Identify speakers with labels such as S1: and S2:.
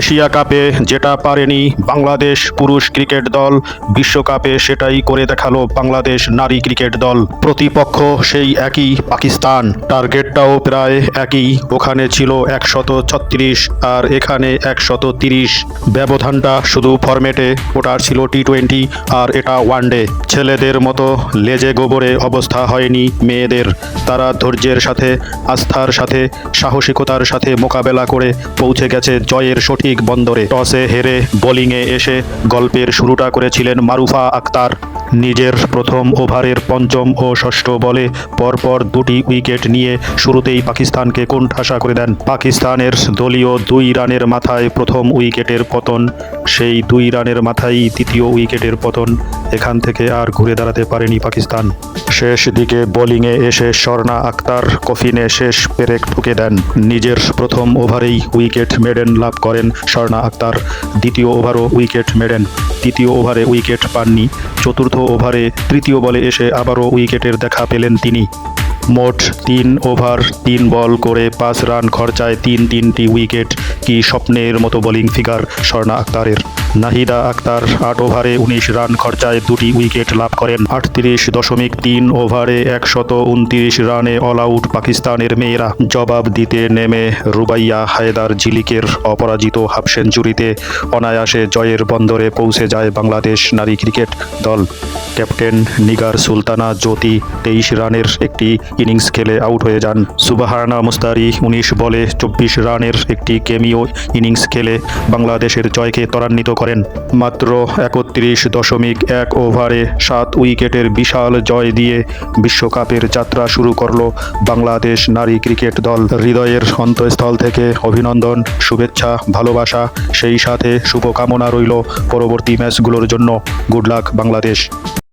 S1: Asia কাপে যেটা পারেনি বাংলাদেশ পুরুষ ক্রিকেট দল, বিশ্বকাপে সেটাই করে দেখালো বাংলাদেশ নারী ক্রিকেট দল। প্রতিপক্ষ সেই একই পাকিস্তান, টার্গেটটাও প্রায় একই। ওখানে ছিল 136 আর এখানে 130। ব্যবধানটা শুধু ফরম্যাটে, ওটার ছিল টি-20 আর এটা ওয়ানডে। ছেলেদের মতো লেজে গোবরে অবস্থা হয়নি মেয়েদের। তারা ধৈর্যের সাথে, আস্থার সাথে, সাহসিকতার সাথে মোকাবেলা করে পৌঁছে গেছে জয়ের সঠিক বন্দরে। টসে হেরে বোলিংয়ে এসে গল্পের শুরুটা করেছিলেন মারুফা আক্তার। নিজের প্রথম ওভারের পঞ্চম ও ষষ্ঠ বলে পরপর দুটি উইকেট নিয়ে শুরুতেই পাকিস্তানকে কোণঠাসা করে দেন। পাকিস্তানের দলীয় 2 রানের মাথায় প্রথম উইকেটের পতন, সেই 2 রানের মাথায় দ্বিতীয় উইকেটের পতন। এখান থেকে আর ঘুরে দাঁড়াতে পারেনি পাকিস্তান। শেষ দিকে বোলিংয়ে এসে স্বর্ণা আক্তার কফিনে শেষ পেরেক ঠুকে দেন। নিজের প্রথম ওভারেই উইকেট মেডেন লাভ করেন স্বর্ণা আক্তার। দ্বিতীয় ওভারও উইকেট মেডেন। তৃতীয় ওভারে উইকেট পাননি। চতুর্থ ওভারে তৃতীয় বলে এসে আবারও উইকেটের দেখা পেলেন তিনি। মোট 3 ওভার 3 বল করে 5 রান খরচায় 3টি উইকেট। কি স্বপ্নের মতো বোলিং ফিগার স্বর্ণা আক্তারের। নাহিদা আক্তার 8 ওভারে 19 রান খরচায় 2টি উইকেট লাভ করেন। 38.3 ওভারে 129 রানে অল আউট পাকিস্তানের মেয়েরা। জবাব দিতে নেমে রুবাইয়া হায়দার ঝিলিকের অপরাজিত হাফ সেঞ্চুরিতে অনায়াসে জয়ের বন্দরে পৌঁছে যায় বাংলাদেশ নারী ক্রিকেট দল। ক্যাপ্টেন নিগার সুলতানা জ্যোতি 23 রানের একটি ইনিংস খেলে আউট হয়ে যান। সুবাহানা মুস্তারি 19 বলে 24 রানের একটি কেমিও ইনিংস খেলে বাংলাদেশের জয়কে ত্বরান্বিত করেন। মাত্র 31.1 ওভারে 7 উইকেটের বিশাল জয় দিয়ে বিশ্বকাপের যাত্রা শুরু করল বাংলাদেশ নারী ক্রিকেট দল। হৃদয়ের অন্তঃস্থল থেকে অভিনন্দন, শুভেচ্ছা, ভালোবাসা, সেই সাথে শুভকামনা রইল পরবর্তী ম্যাচগুলোর জন্য। Good luck Bangladesh.